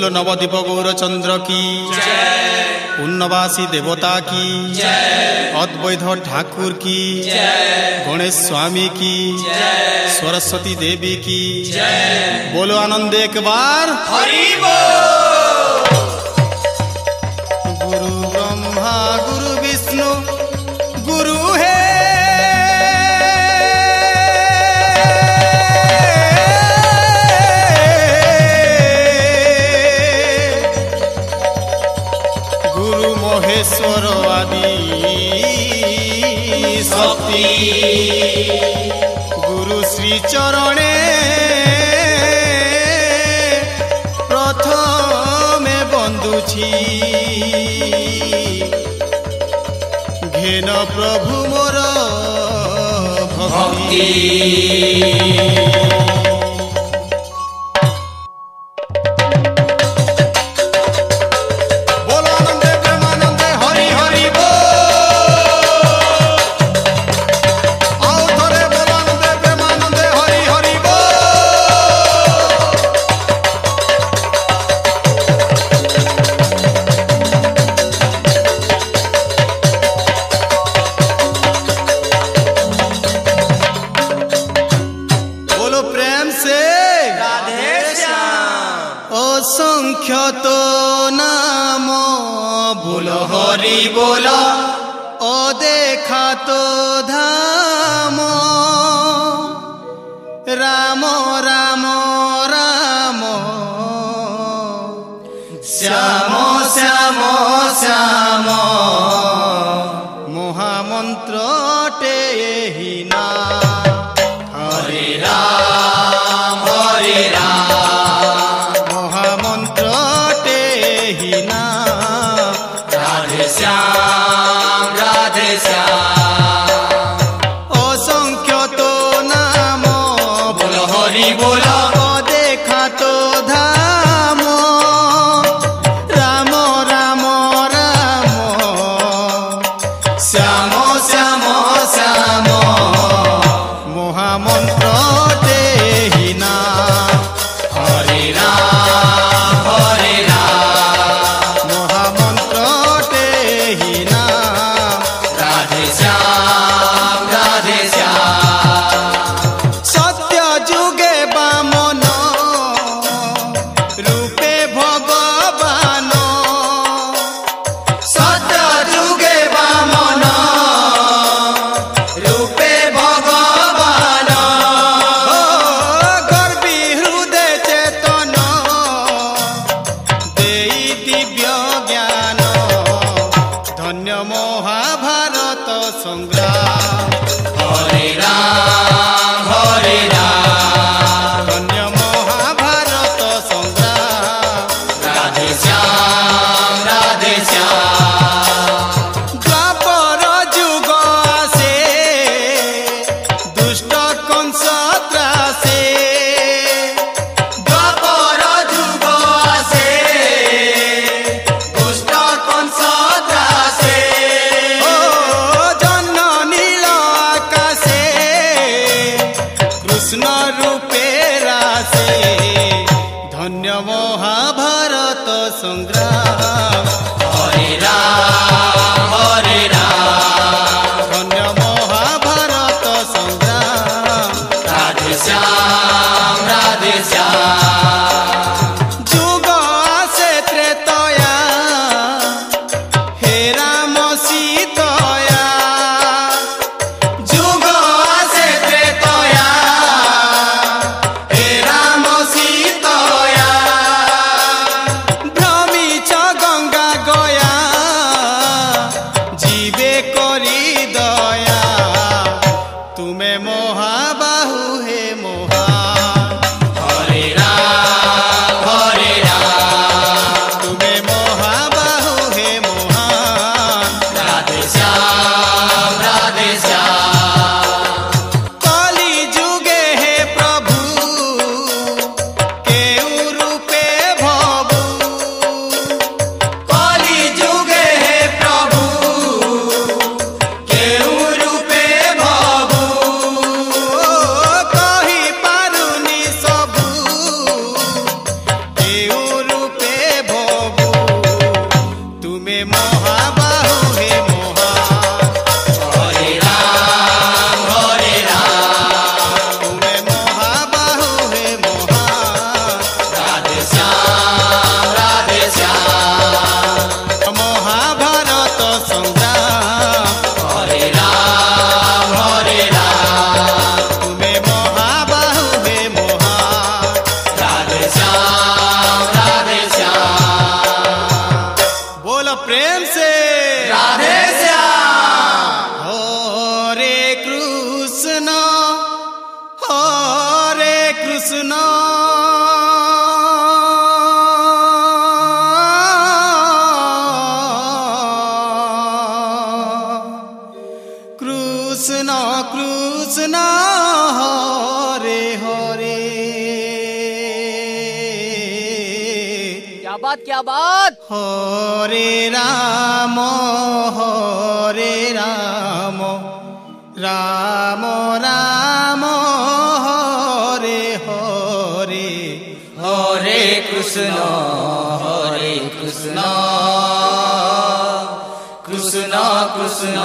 बोलो नवदीप गौरचंद्र की जय, पुण्यवासी देवता की जय, अद्वैत ठाकुर की जय, गणेश स्वामी की जय, सरस्वती देवी की जय। बोलो आनंद एक बार हरि बोल। गुरु ब्रह्मा गुरु विष्णु गुरु है महेश्वर आदि शक्ति गुरु श्री चरणे प्रथमे बंदुछि घेन प्रभु मोर भक्ति। असंख्य तो नाम बोलो हरि बोलो अदेखा तो धाम राम राम राम श्याम श्याम श्याम महामंत्र टेहि ना हरे राम हरे राम श्याम राधे श्याम। असंख्य तो नाम बोलो हरि बोलो देखा तो धाम राम राम राम श्याम श्याम श्याम महामंत्र देहि ना हरे राम हरे राम महामंत्र राधे श्याम राधे श्याम। सत्य जुगे बामन रूपे भगवान सत्य जुगे बामन रूपे भगवान गर्वी हृदय चेतन देई दिव्य ज्ञान धन्य महाभारत संग्राम हरे राम धन्य महाभारत संग्राम राधे श्याम राधे श्याम। द्वापर जुग आसे दुष्ट कंस त्रासे द्वापर जुग आसे दुष्ट कंस त्रासे कृष्ण रूपे रासे धन्य महाभारत संग्राम हरे राम धन्य महाभारत संग्राम राधे श्याम राधे श्याम। जुग आसे त्रेतया हे राम सीतया जुग आसे त्रेतया हे राम सीतया भ्रमिच गंगा गया जीवे करी दया तुम्हें महाबाहु हे मोहा हरे राम तुम्हें महाबाहु हे मोहा राधे श्याम राधे श्याम। कली जुगे हे प्रभु केउ रूपे भबु कली जुगे हे प्रभु कृष्ण कृष्ण कृष्ण हरे हरे। क्या बात क्या बात। हरे राम राम राम हरे हरे। हरे कृष्ण कृष्ण कृष्ण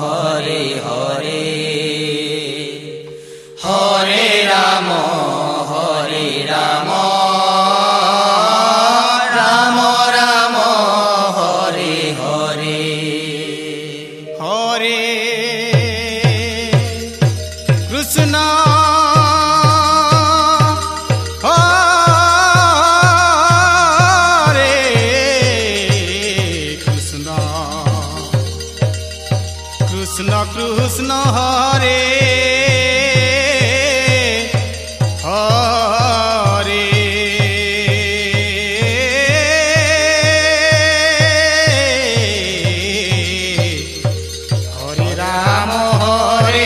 हरे हरे। हरे राम राम राम हरे हरे। हरे कृष्ण कृष्ण कृष्ण हरे हरे। हरे राम हरे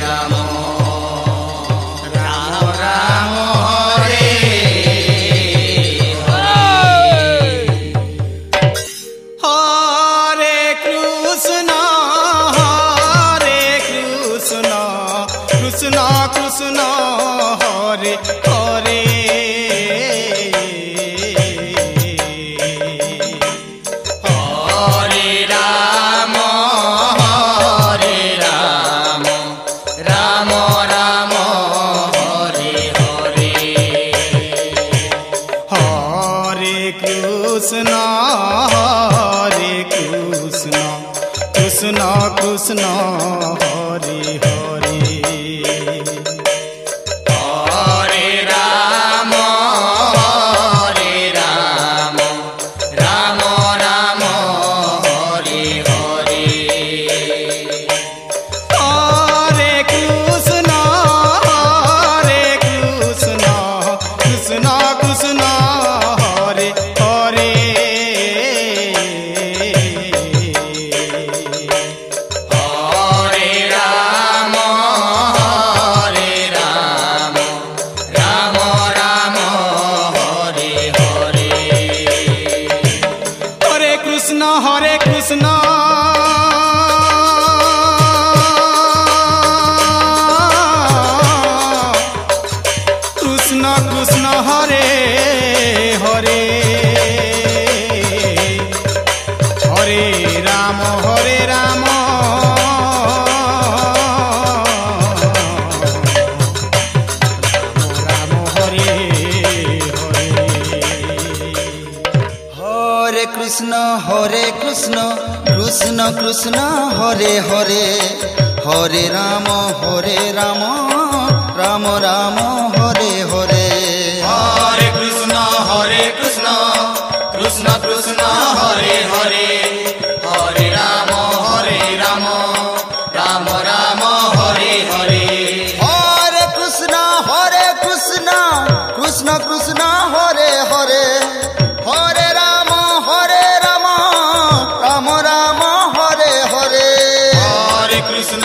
राम राम राम हरे हरे कृष्ण कृष्ण कृष्ण हरे हरे। हरे राम राम राम हरे हरे। हरे कृष्ण कृष्ण कृष्ण हरे हरे। हरे राम राम राम हरे हरे। हरे कृष्ण कृष्ण कृष्ण हरे हरे। हरे राम राम राम हरे हरे। हरे कृष्ण कृष्ण कृष्ण हरे हरे। हरे राम राम हरे हरे। हरे कृष्ण कृष्ण कृष्ण हरे हरे। हरे राम राम राम हरे हरे। हरे कृष्ण कृष्ण कृष्ण हरे हरे। हरे राम राम राम हरे हरे। हरे कृष्ण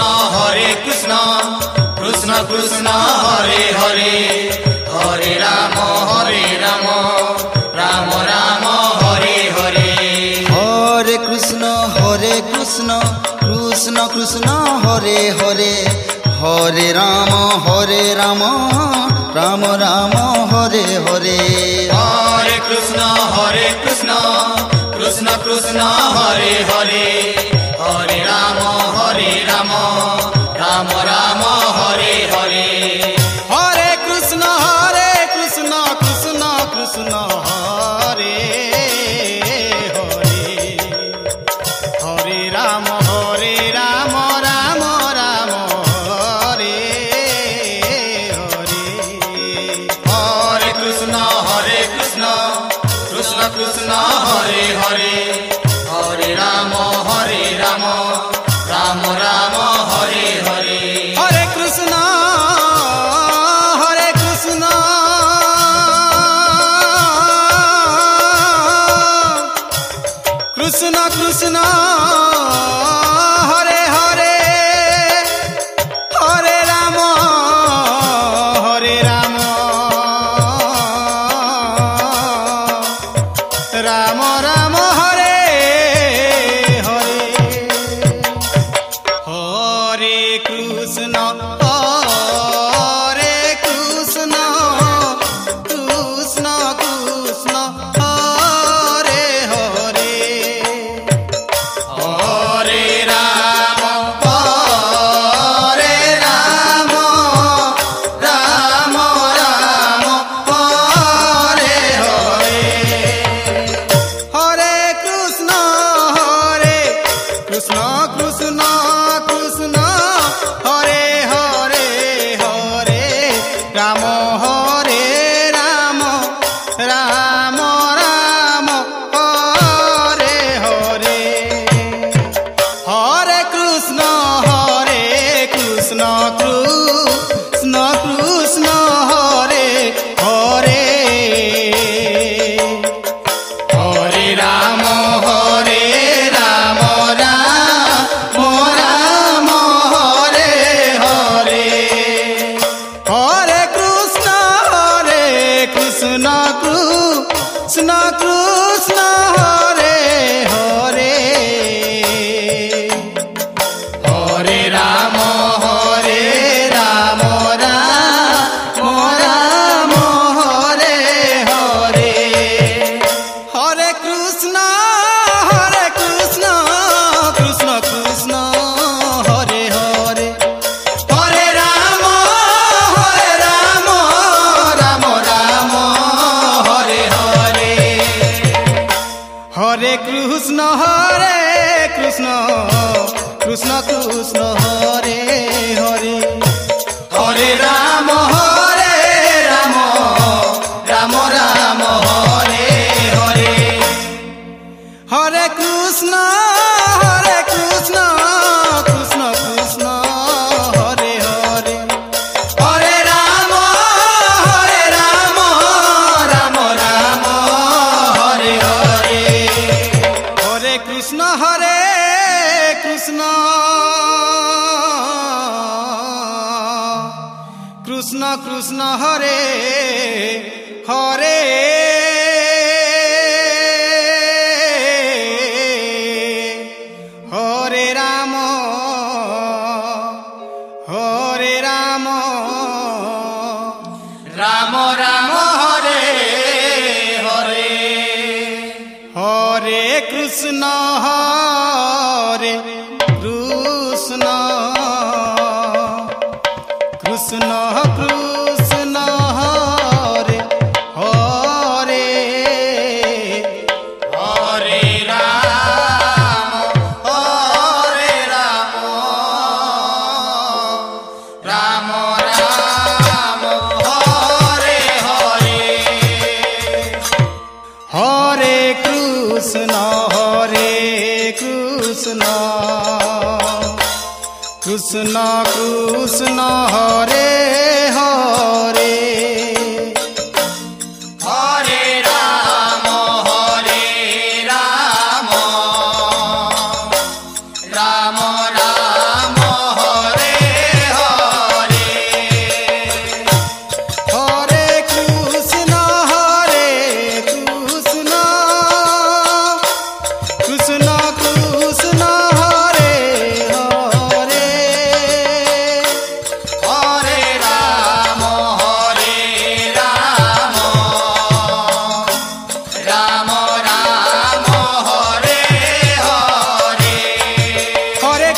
कृष्ण कृष्ण हरे हरे। हरे राम राम राम हरे हरे। हरे कृष्ण कृष्ण कृष्ण हरे हरे। हरे राम राम राम हरे हरे। हरे कृष्ण कृष्ण कृष्ण हरे हरे। हरे राम राम राम हरे हरे। हरे कृष्ण कृष्ण कृष्ण हरे हरे। हरे राम राम राम हरे हरे। हरे कृष्ण कृष्ण कृष्ण हरे हरे। हरे राम राम राम हरे हरे। हरे कृष्ण कृष्ण कृष्ण हरे हरे। हरे राम কৃষ্ণ কৃষ্ণ কৃষ্ণ হরে হরে হরে রাম হরে রাম রাম রাম হরে হরে হরে কৃষ্ণ কৃষ্ণ কৃষ্ণ কৃষ্ণ হরে হরে হরে রাম রাম রাম হরে হরে হরে কৃষ্ণ কৃষ্ণ কৃষ্ণ কৃষ্ণ হরে হরে হরে রাম রাম রাম হরে হরে হরে কৃষ্ণ কৃষ্ণ কৃষ্ণ হরে হরে হরে রাম রাম রাম হরে হরে হরে কৃষ্ণ কৃষ্ণ কৃষ্ণ কৃষ্ণ হরে হরে হরে রাম রাম রাম হরে হরে হরে কৃষ্ণ কৃষ্ণ কৃষ্ণ হরে হরে হরে রাম রাম হরে হরে হরে কৃষ্ণ কৃষ্ণ কৃষ্ণ হরে হরে হরে রাম রাম রাম হরে হরে হরে কৃষ্ণ কৃষ্ণ কৃষ্ণ কৃষ্ণ হরে হরে হরে রাম রাম রাম হরে হরে হরে কৃষ্ণ কৃষ্ণ কৃষ্ণ হরে হরে হরে রাম রাম রাম হরে হরে হরে কৃষ্ণ কৃষ্ণ কৃষ্ণ কৃষ্ণ হরে হরে হরে রাম রাম রাম হরে হরে হরে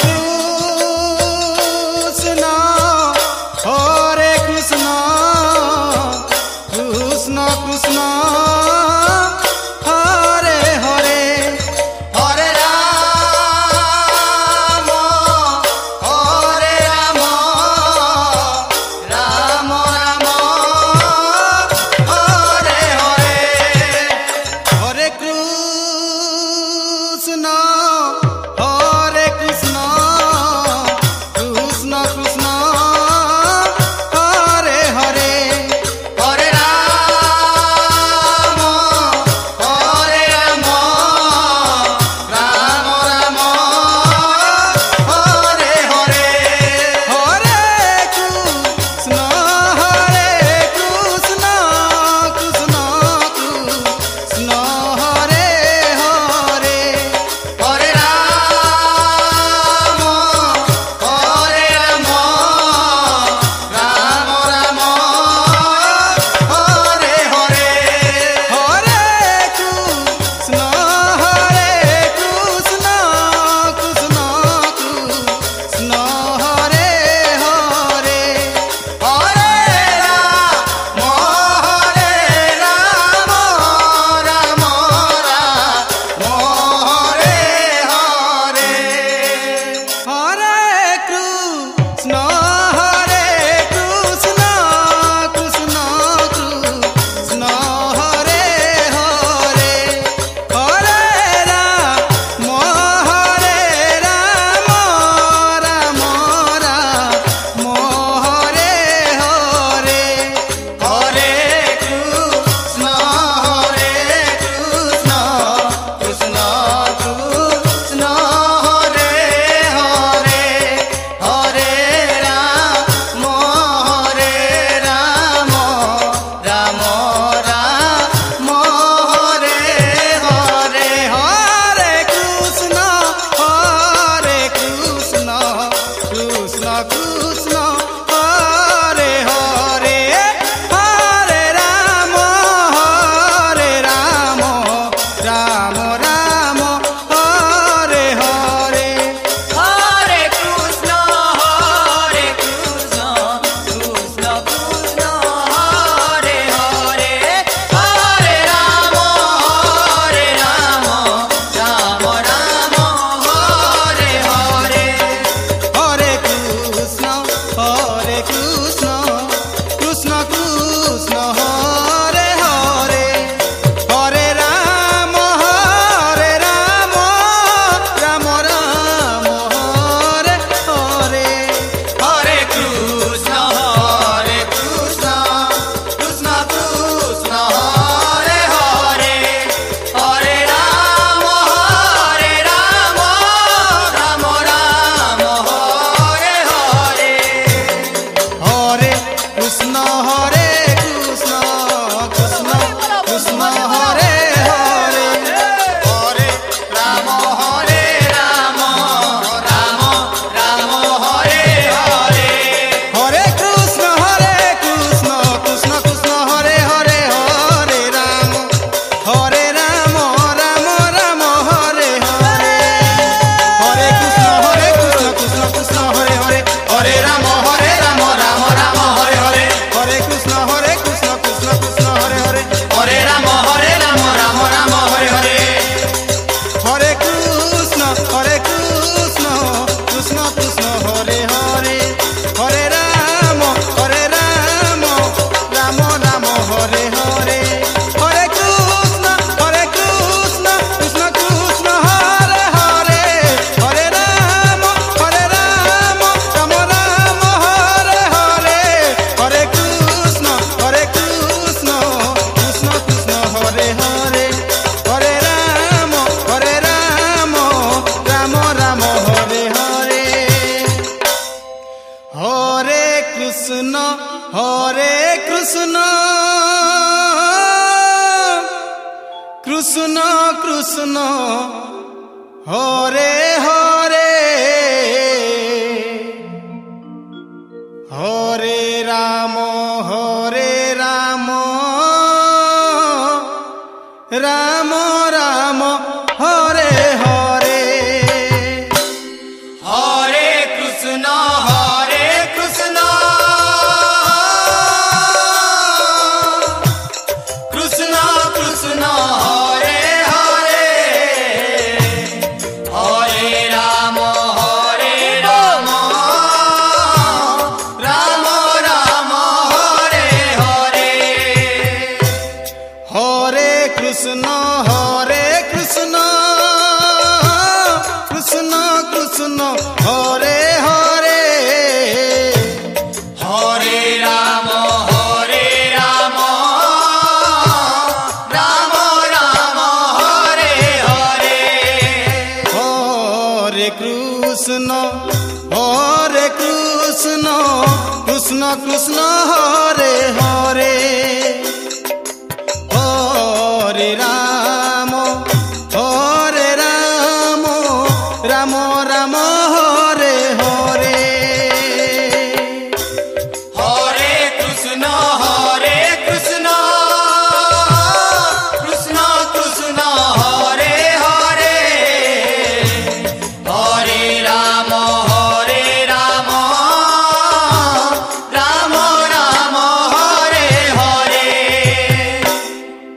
कृष्ण हरे हरे हरे राम राम राम हरे हरे हरे कृष्ण कृष्ण कृष्ण हरे हरे हरे राम राम राम हरे हरे हरे कृष्ण कृष्ण कृष्ण हरे हरे हरे राम राम राम हरे हरे हरे कृष्ण कृष्ण कृष्ण हरे हरे हरे राम राम राम हरे हरे हरे कृष्ण कृष्ण कृष्ण हरे हरे हरे राम राम राम हरे हरे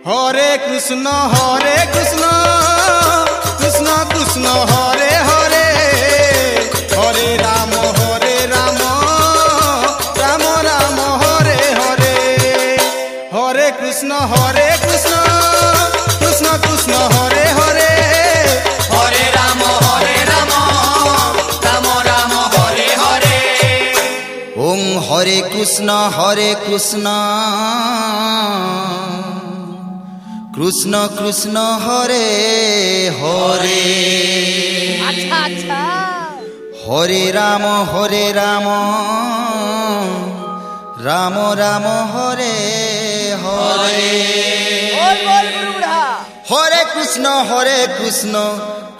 हरे कृष्ण कृष्ण कृष्ण हरे हरे हरे राम राम राम हरे हरे हरे कृष्ण कृष्ण कृष्ण हरे हरे हरे राम राम राम हरे हरे ओम हरे कृष्ण कृष्ण कृष्ण हरे हरे अच्छा अच्छा हरे राम राम राम हरे हरे बोल बोल गुरु बुढ़ा हरे कृष्ण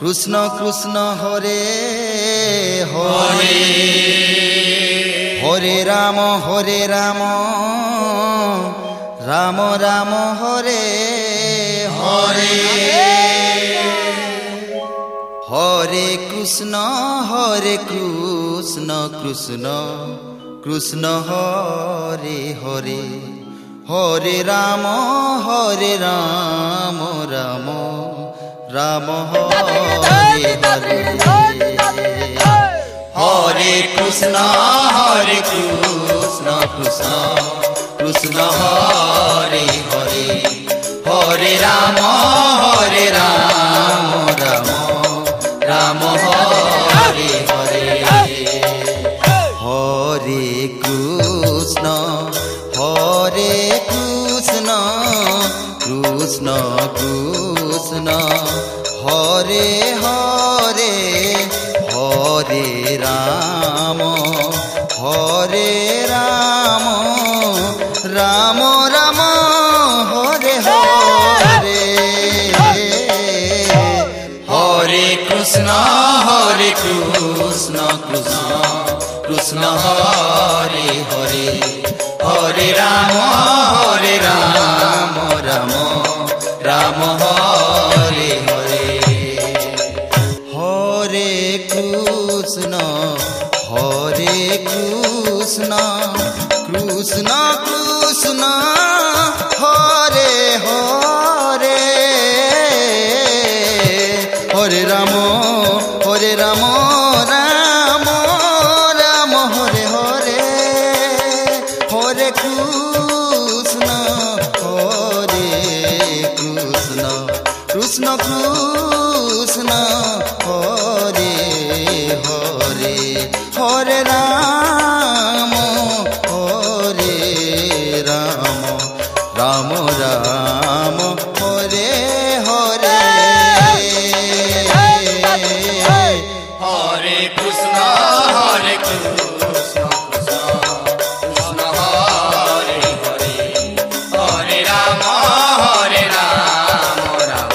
कृष्ण कृष्ण हरे हरे हरे राम राम राम हरे हरे हरे कृष्ण कृष्ण कृष्ण हरे हरे हरे राम राम हरे हरे हरे कृष्ण कृष्ण कृष्ण हरे हरे हरे राम राम हरे हरे हरे कृष्ण कृष्ण कृष्ण हरे हरे हरे राम राम राम हरे हरे हरे कृष्ण कृष्ण हरे हरे हरे राम राम हरे हरे हरे कृष्ण कृष्ण कृष्ण हरे हरे हरे राम राम राम हरे हरे हरे कृष्ण कृष्ण कृष्ण हरे हरे हरे राम राम राम हरे हरे हरे कृष्ण कृष्ण कृष्ण हरे हरे हरे राम राम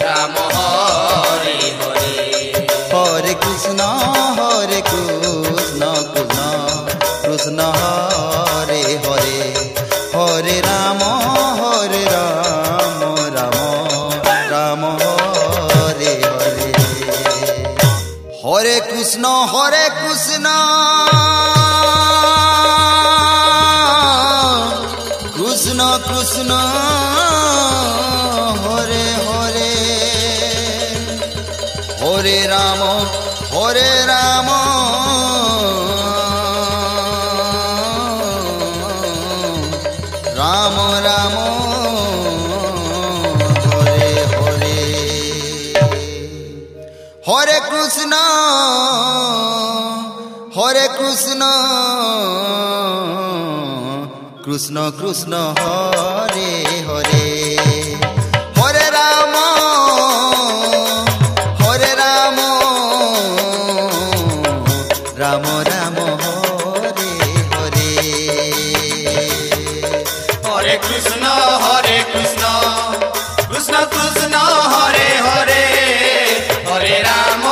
राम হরে কৃষ্ণ কৃষ্ণ কৃষ্ণ হরে হরে হরে রাম রাম রাম হরে হরে হরে কৃষ্ণ কৃষ্ণ কৃষ্ণ হরে হরে হরে রাম রাম রাম হরে হরে হরে কৃষ্ণ কৃষ্ণ কৃষ্ণ হরে হরে হরে রাম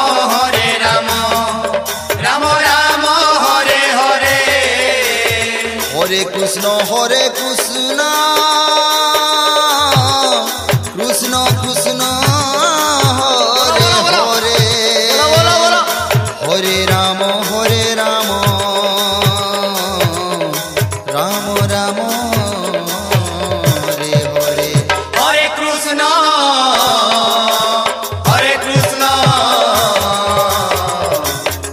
রাম রাম হরে হরে হরে কৃষ্ণ কৃষ্ণ কৃষ্ণ হরে হরে হরে রাম রাম রাম হরে হরে হরে কৃষ্ণ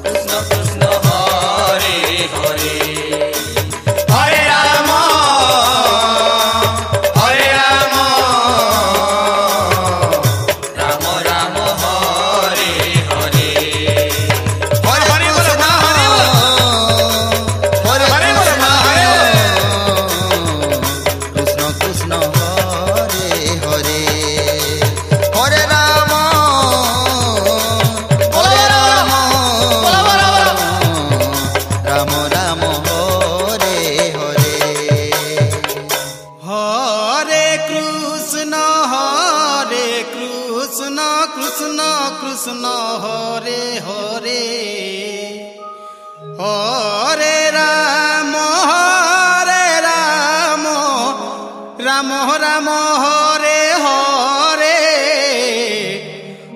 কৃষ্ণ কৃষ্ণ হরে হরে হরে রাম রাম রাম হরে হরে হরে হরে কৃষ্ণ কৃষ্ণ হরে হরে হরে রাম রাম রাম হরে হরে হরে কৃষ্ণ কৃষ্ণ কৃষ্ণ হরে হরে হরে রাম রাম রাম হরে হরে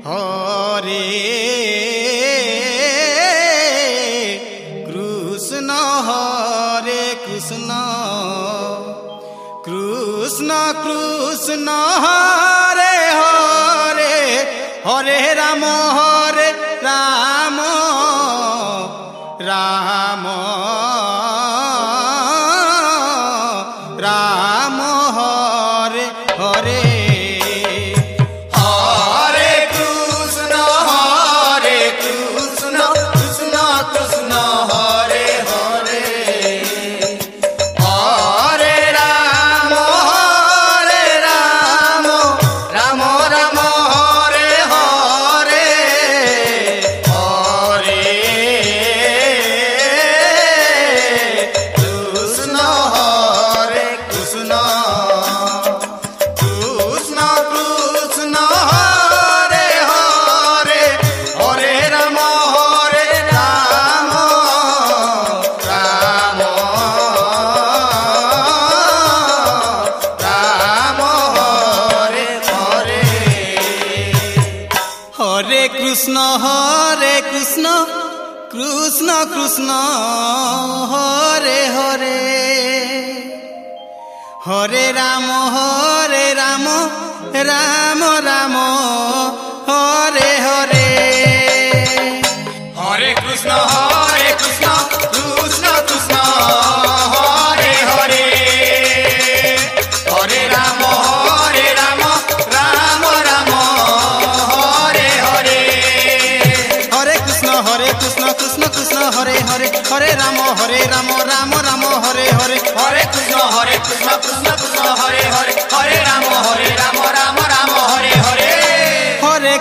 হরে কৃষ্ণ কৃষ্ণ কৃষ্ণ হরে হরে হরে রাম রাম রাম হরে হরে হরে কৃষ্ণ কৃষ্ণ কৃষ্ণ হরে হরে হরে রাম রাম রাম হরে হরে হরে কৃষ্ণ হরে কৃষ্ণ কৃষ্ণ কৃষ্ণ হরে হরে হরে রাম রাম রাম হরে হরে হরে কৃষ্ণ কৃষ্ণ কৃষ্ণ হরে হরে হরে রাম রাম রাম হরে হরে হরে কৃষ্ণ কৃষ্ণ কৃষ্ণ হরে হরে হরে রাম রাম রাম হরে হরে হরে কৃষ্ণ কৃষ্ণ হরে হরে হরে রাম রাম হরে হরে হরে কৃষ্ণ কৃষ্ণ কৃষ্ণ হরে হরে হরে রাম রাম হরে হরে হরে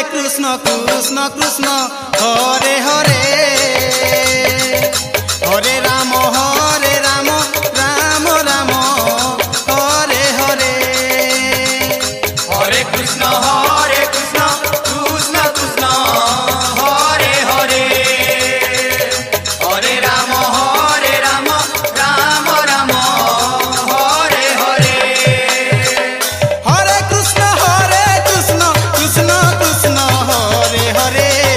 কৃষ্ণ কৃষ্ণ কৃষ্ণ হরে হরে হরে রাম রাম রাম হরে হরে হরে কৃষ্ণ কৃষ্ণ কৃষ্ণ হরে হরে হরে রাম রাম রাম হরে হরে হরে কৃষ্ণ কৃষ্ণ কৃষ্ণ হরে হরে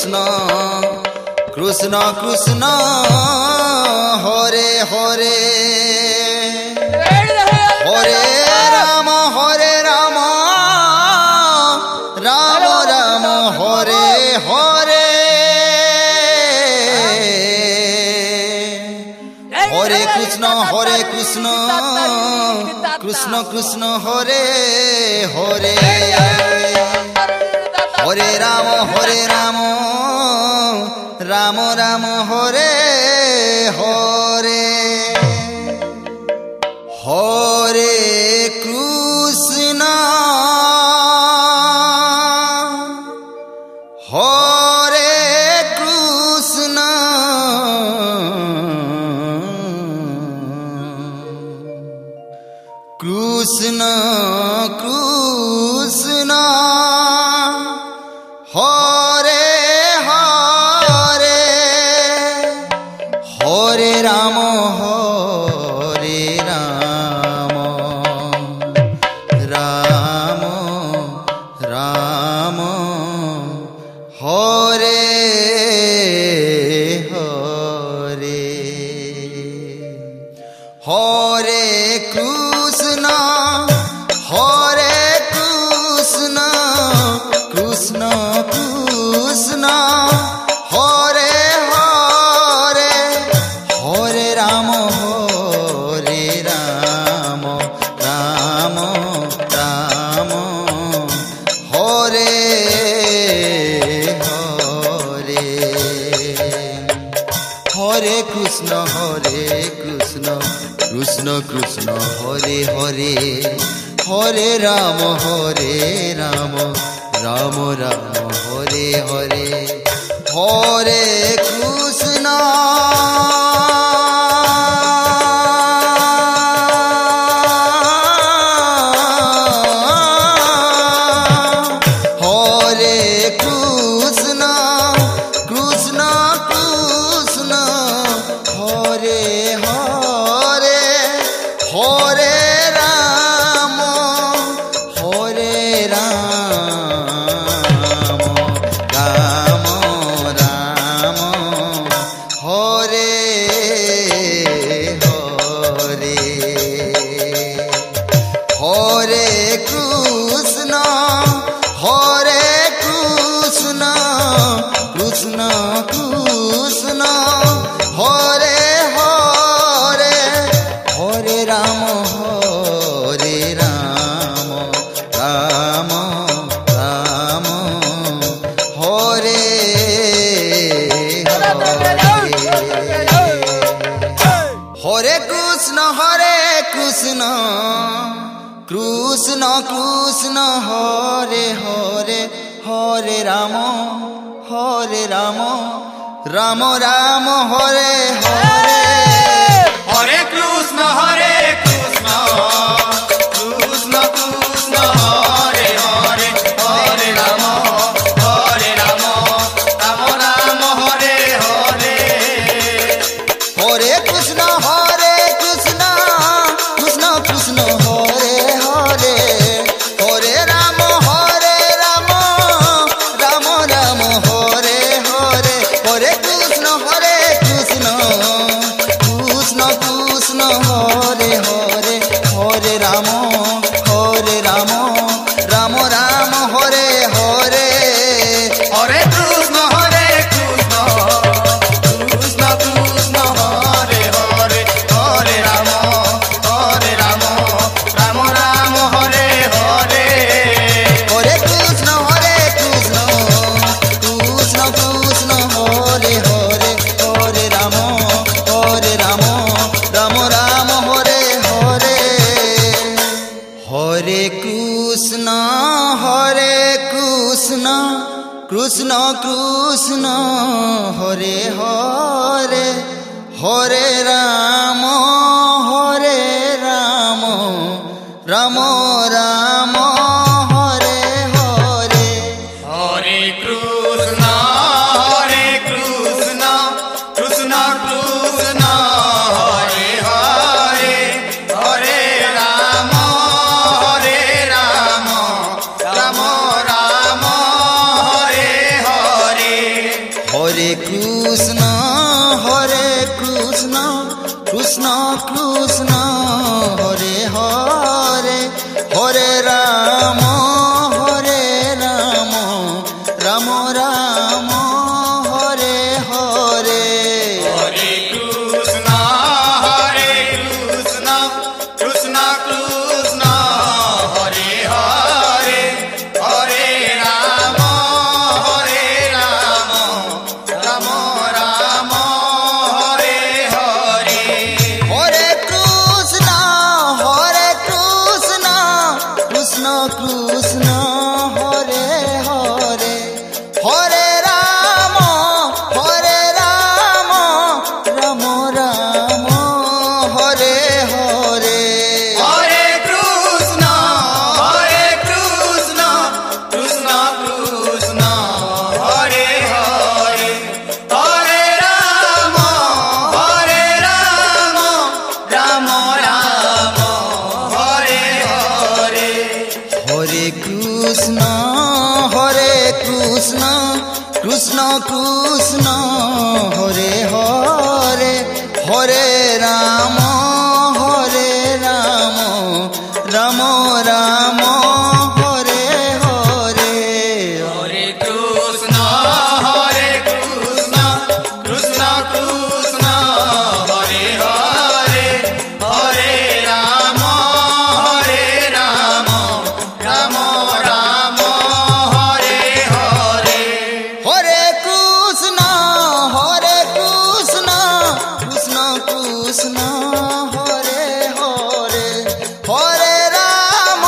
কৃষ্ণ কৃষ্ণ কৃষ্ণ হরে হরে হরে রাম রাম রাম হরে হরে হরে কৃষ্ণ কৃষ্ণ কৃষ্ণ হরে হরে হরে রাম রাম রাম হরে হরে হরে কৃষ্ণ হরে কৃষ্ণ কৃষ্ণ কৃষ্ণ হরে হরে হরে রাম রাম রাম হরে হরে হরে কৃষ্ণ কৃষ্ণ কৃষ্ণ হরে হরে হরে রাম রাম রাম হরে হরে হরে কৃষ্ণ কৃষ্ণ কৃষ্ণ হরে হরে হরে রাম রাম রাম হরে হরে হরে কৃষ্ণ হরে কৃষ্ণ কৃষ্ণ কৃষ্ণ হরে হরে হরে রাম রাম রাম হরে হরে হরে কৃষ্ণ কৃষ্ণ কৃষ্ণ হরে হরে হরে রাম রাম রাম হরে হরে কৃষ্ণ কৃষ্ণ কৃষ্ণ হরে হরে হরে রাম রাম রাম হরে হরে হরে কৃষ্ণ কৃষ্ণ কৃষ্ণ হরে হরে হরে রাম রাম রাম হরে হরে হরে কৃষ্ণ কৃষ্ণ কৃষ্ণ হরে হরে হরে রাম রাম রাম হরে হরে হরে কৃষ্ণ কৃষ্ণ কৃষ্ণ হরে হরে হরে রাম রাম রাম হরে হরে হরে কৃষ্ণ কৃষ্ণ কৃষ্ণ কৃষ্ণ হরে হরে হরে রাম রাম রাম হরে হরে হরে কৃষ্ণ কৃষ্ণ কৃষ্ণ হরে হরে হরে রাম রাম রাম হরে হরে হরে কৃষ্ণ কৃষ্ণ কৃষ্ণ হরে হরে হরে রাম রাম রাম হরে হরে হরে কৃষ্ণ কৃষ্ণ কৃষ্ণ হরে হরে হরে রাম রাম রাম হরে হরে কৃষ্ণ কৃষ্ণ হরে হরে হরে রাম রাম রাম হরে হরে হরে কৃষ্ণ কৃষ্ণ কৃষ্ণ হরে হরে হরে রাম রাম রাম হরে হরে হরে কৃষ্ণ কৃষ্ণ কৃষ্ণ হরে হরে হরে রাম রাম রাম হরে হরে হরে কৃষ্ণ কৃষ্ণ কৃষ্ণ হরে হরে হরে রাম রাম রাম হরে হরে হরে কৃষ্ণ কৃষ্ণ কৃষ্ণ হরে হরে হরে রাম রাম রাম হরে হরে হরে কৃষ্ণ কৃষ্ণ কৃষ্ণ হরে হরে হরে রাম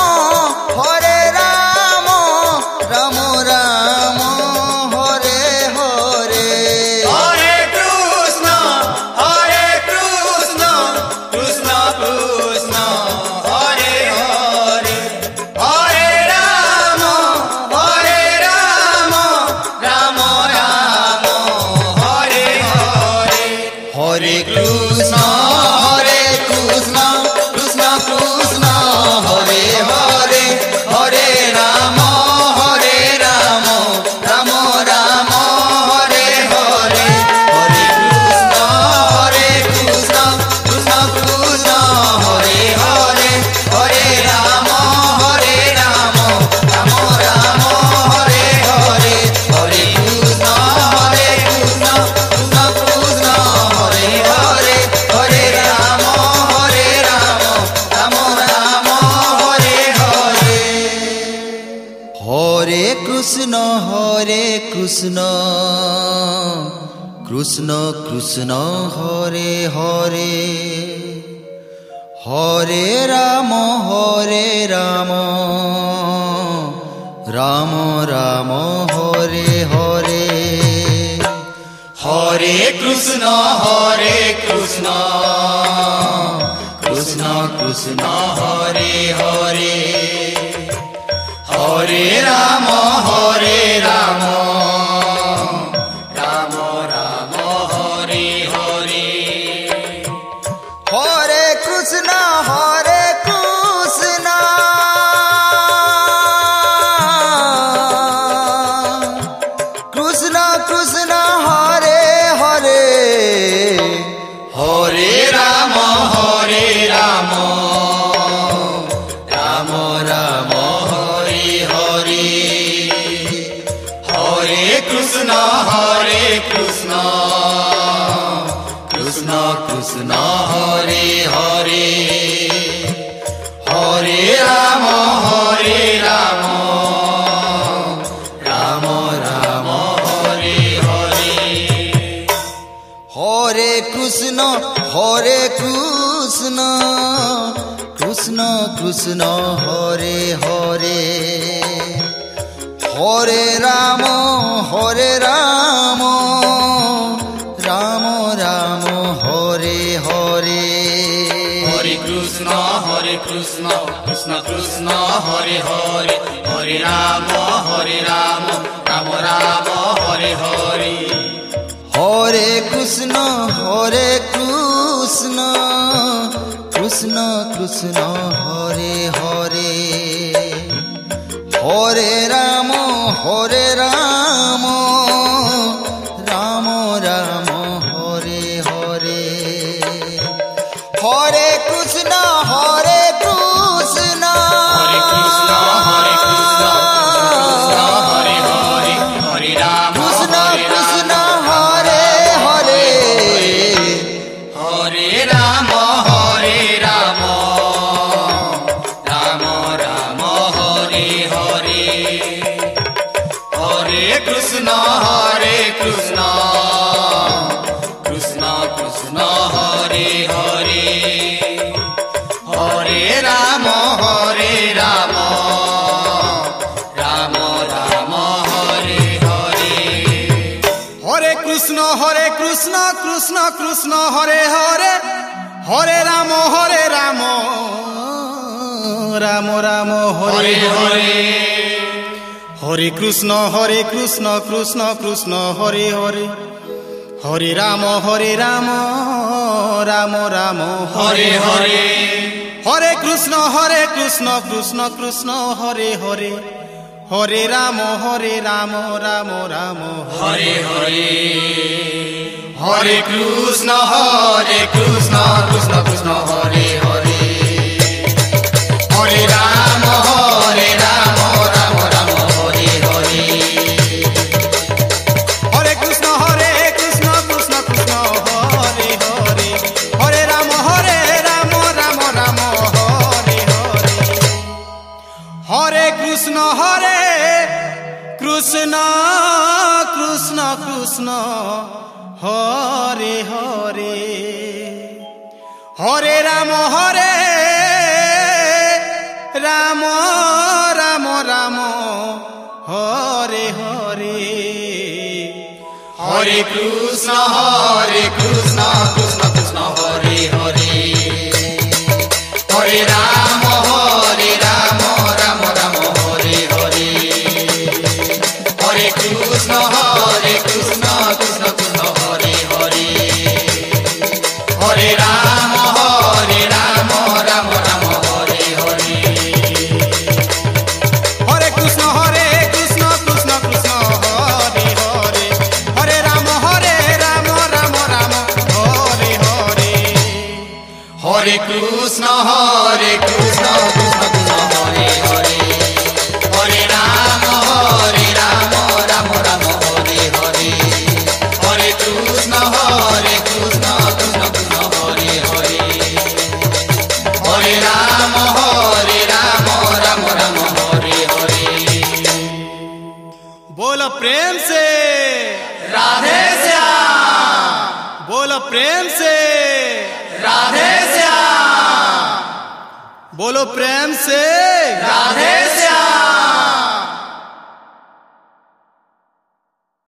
রাম রাম হরে হরে হরে কৃষ্ণ কৃষ্ণ কৃষ্ণ হরে হরে হরে রাম রাম রাম হরে হরে হরে কৃষ্ণ কৃষ্ণ কৃষ্ণ হরে হরে হরে রাম রাম রাম হরে হরে হরে কৃষ্ণ কৃষ্ণ কৃষ্ণ হরে হরে হরে রাম রাম রাম হরে হরে হরে কৃষ্ণ কৃষ্ণ কৃষ্ণ হরে হরে হরে রাম রাম রাম হরে হরে হরে কৃষ্ণ কৃষ্ণ কৃষ্ণ হরে হরে হরে রাম রাম রাম হরে হরে হরে কৃষ্ণ কৃষ্ণ কৃষ্ণ হরে হরে হরে রাম রাম রাম হরে হরে হরে কৃষ্ণ কৃষ্ণ কৃষ্ণ হরে হরে হরে রাম রাম রাম হরে হরে হরে কৃষ্ণ কৃষ্ণ কৃষ্ণ হরে হরে হরে রাম রাম রাম হরে হরে হরে কৃষ্ণ কৃষ্ণ কৃষ্ণ হরে হরে হরে রাম রাম রাম হরে হরে হরে কৃষ্ণ কৃষ্ণ কৃষ্ণ হরে হরে হরে রাম রাম রাম হরে হরে হরে কৃষ্ণ কৃষ্ণ কৃষ্ণ হরে হরে হরে রাম রাম রাম হরে হরে হরে কৃষ্ণ কৃষ্ণ কৃষ্ণ হরে হরে হরে রাম রাম রাম হরে হরে কৃষ্ণ হরে কৃষ্ণ হরে কৃষ্ণ হরে হরে হরে রাম কৃষ্ণ কৃষ্ণ হরে হরে হরে রাম রাম রাম হরে হরে হরে কৃষ্ণ কৃষ্ণ কৃষ্ণ হরে হরে হরে রাম রাম রাম হরে হরে হরে কৃষ্ণ কৃষ্ণ কৃষ্ণ হরে হরে হরে রাম রাম রাম হরে হরে হরে কৃষ্ণ কৃষ্ণ কৃষ্ণ হরে হরে হরে রাম রাম রাম হরে হরে হরে কৃষ্ণ কৃষ্ণ কৃষ্ণ হরে হরে হরে রাম রাম রাম হরে হরে হরে কৃষ্ণ কৃষ্ণ কৃষ্ণ হরে হরে হরে রাম রাম রাম হরে হরে হরে কৃষ্ণ কৃষ্ণ কৃষ্ণ হরে হরে হরে রাম রাম রাম হরে হরে হরে কৃষ্ণ কৃষ্ণ কৃষ্ণ হরে হরে হরে রাম রাম রাম হরে হরে হরে কৃষ্ণ কৃষ্ণ কৃষ্ণ হরে হরে হরে রাম রাম রাম হরে হরে হরে কৃষ্ণ কৃষ্ণ কৃষ্ণ হরে হরে হরে রাম রাম রাম হরে হরে হরে কৃষ্ণ কৃষ্ণ কৃষ্ণ হরে হরে হরে রাম রাম হরে হরে হরে কৃষ্ণ কৃষ্ণ কৃষ্ণ হরে হরে হরে রাম রাম হরে হরে হরে কৃষ্ণ কৃষ্ণ কৃষ্ণ হরে হরে হরে রাম রাম হরে হরে बोलो प्रेम से राधे श्याम बोलो प्रेम से राधे श्याम बोलो प्रेम से राधे श्याम।